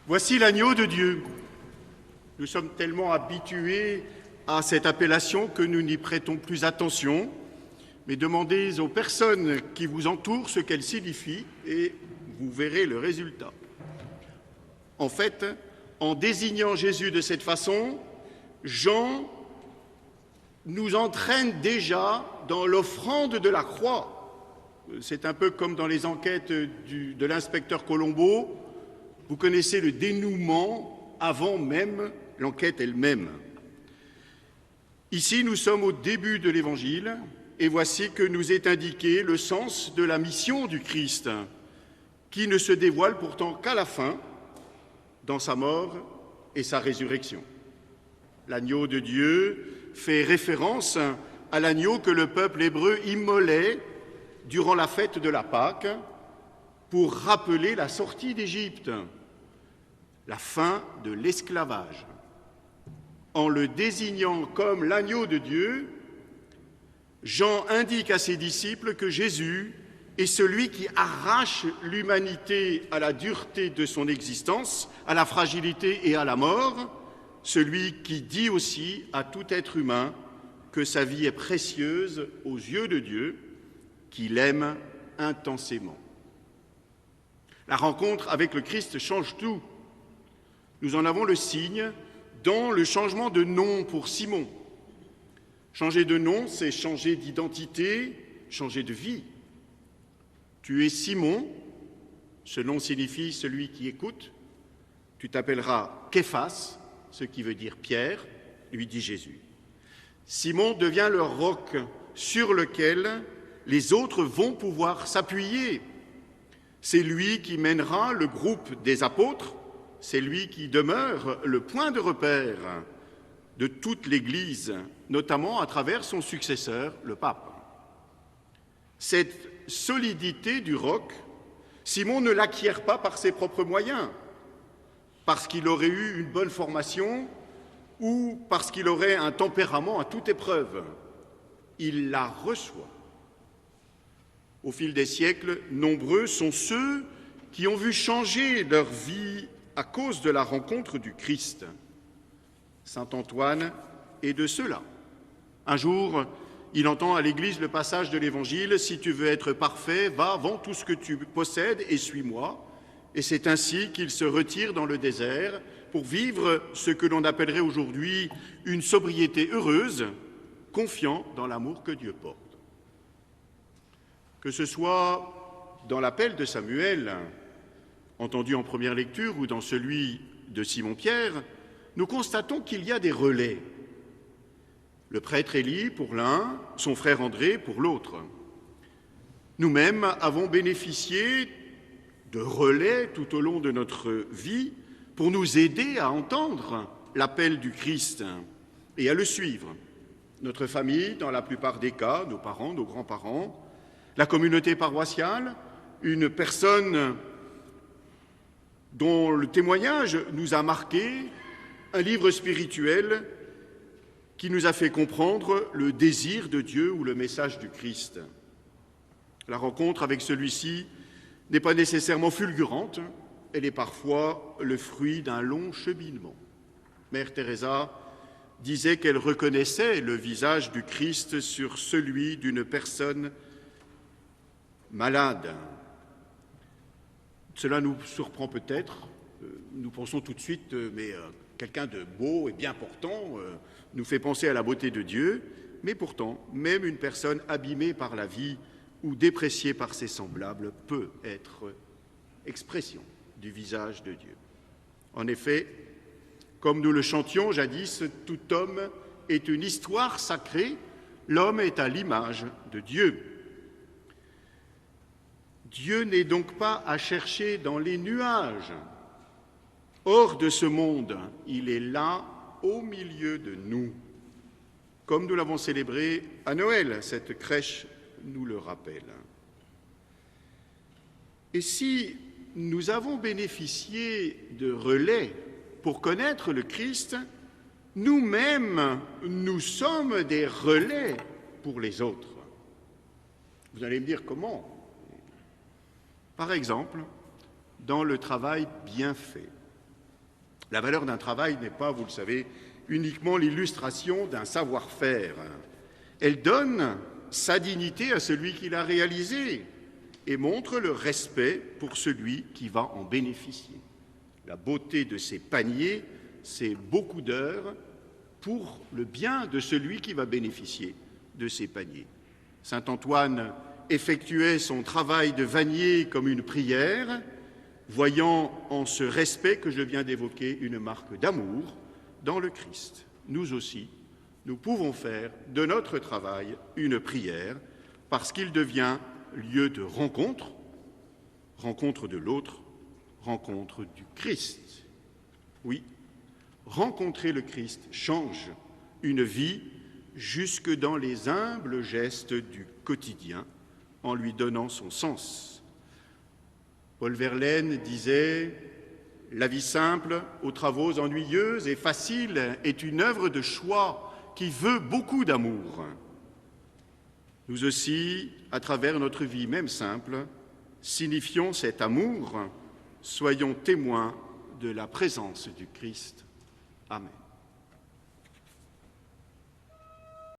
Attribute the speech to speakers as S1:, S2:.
S1: Voici l'agneau de Dieu. Nous sommes tellement habitués à cette appellation que nous n'y prêtons plus attention, mais demandez aux personnes qui vous entourent ce qu'elle signifie et vous verrez le résultat. En fait, en désignant Jésus de cette façon, Jean nous entraîne déjà dans l'offrande de la croix. C'est un peu comme dans les enquêtes de l'inspecteur Colombo. Vous connaissez le dénouement avant même l'enquête elle-même. Ici, nous sommes au début de l'Évangile et voici que nous est indiqué le sens de la mission du Christ, qui ne se dévoile pourtant qu'à la fin, dans sa mort et sa résurrection. L'agneau de Dieu fait référence à l'agneau que le peuple hébreu immolait durant la fête de la Pâque pour rappeler la sortie d'Égypte, la fin de l'esclavage. En le désignant comme l'agneau de Dieu, Jean indique à ses disciples que Jésus est celui qui arrache l'humanité à la dureté de son existence, à la fragilité et à la mort, celui qui dit aussi à tout être humain que sa vie est précieuse aux yeux de Dieu, qu'il aime intensément. La rencontre avec le Christ change tout. Nous en avons le signe dans le changement de nom pour Simon. Changer de nom, c'est changer d'identité, changer de vie. Tu es Simon, ce nom signifie celui qui écoute. Tu t'appelleras Képhas, ce qui veut dire Pierre, lui dit Jésus. Simon devient le roc sur lequel les autres vont pouvoir s'appuyer. C'est lui qui mènera le groupe des apôtres, c'est lui qui demeure le point de repère de toute l'Église, notamment à travers son successeur, le pape. Cette solidité du roc, Simon ne l'acquiert pas par ses propres moyens, parce qu'il aurait eu une bonne formation ou parce qu'il aurait un tempérament à toute épreuve. Il la reçoit. Au fil des siècles, nombreux sont ceux qui ont vu changer leur vie à cause de la rencontre du Christ. Saint Antoine est de ceux-là. Un jour, il entend à l'église le passage de l'Évangile « Si tu veux être parfait, va, vends tout ce que tu possèdes et suis-moi ». Et c'est ainsi qu'il se retire dans le désert pour vivre ce que l'on appellerait aujourd'hui une sobriété heureuse, confiant dans l'amour que Dieu porte. Que ce soit dans l'appel de Samuel, entendu en première lecture, ou dans celui de Simon-Pierre, nous constatons qu'il y a des relais. Le prêtre Élie pour l'un, son frère André pour l'autre. Nous-mêmes avons bénéficié de relais tout au long de notre vie pour nous aider à entendre l'appel du Christ et à le suivre. Notre famille, dans la plupart des cas, nos parents, nos grands-parents, la communauté paroissiale, une personne dont le témoignage nous a marqué, un livre spirituel qui nous a fait comprendre le désir de Dieu ou le message du Christ. La rencontre avec celui-ci n'est pas nécessairement fulgurante, elle est parfois le fruit d'un long cheminement. Mère Teresa disait qu'elle reconnaissait le visage du Christ sur celui d'une personne malade. Cela nous surprend peut-être, nous pensons tout de suite, quelqu'un de beau et bien portant nous fait penser à la beauté de Dieu, mais pourtant, même une personne abîmée par la vie ou dépréciée par ses semblables peut être expression du visage de Dieu. En effet, comme nous le chantions jadis, tout homme est une histoire sacrée, l'homme est à l'image de Dieu. Dieu n'est donc pas à chercher dans les nuages, hors de ce monde, il est là, au milieu de nous. Comme nous l'avons célébré à Noël, cette crèche nous le rappelle. Et si nous avons bénéficié de relais pour connaître le Christ, nous-mêmes, nous sommes des relais pour les autres. Vous allez me dire comment ? Par exemple, dans le travail bien fait. La valeur d'un travail n'est pas, vous le savez, uniquement l'illustration d'un savoir-faire. Elle donne sa dignité à celui qui l'a réalisé et montre le respect pour celui qui va en bénéficier. La beauté de ces paniers, c'est beaucoup d'heures pour le bien de celui qui va bénéficier de ces paniers. Saint Antoine effectuait son travail de vannier comme une prière, voyant en ce respect que je viens d'évoquer une marque d'amour dans le Christ. Nous aussi, nous pouvons faire de notre travail une prière parce qu'il devient lieu de rencontre, rencontre de l'autre, rencontre du Christ. Oui, rencontrer le Christ change une vie jusque dans les humbles gestes du quotidien en lui donnant son sens. Paul Verlaine disait « La vie simple, aux travaux ennuyeux et faciles, est une œuvre de choix qui veut beaucoup d'amour. » Nous aussi, à travers notre vie même simple, signifions cet amour, soyons témoins de la présence du Christ. Amen.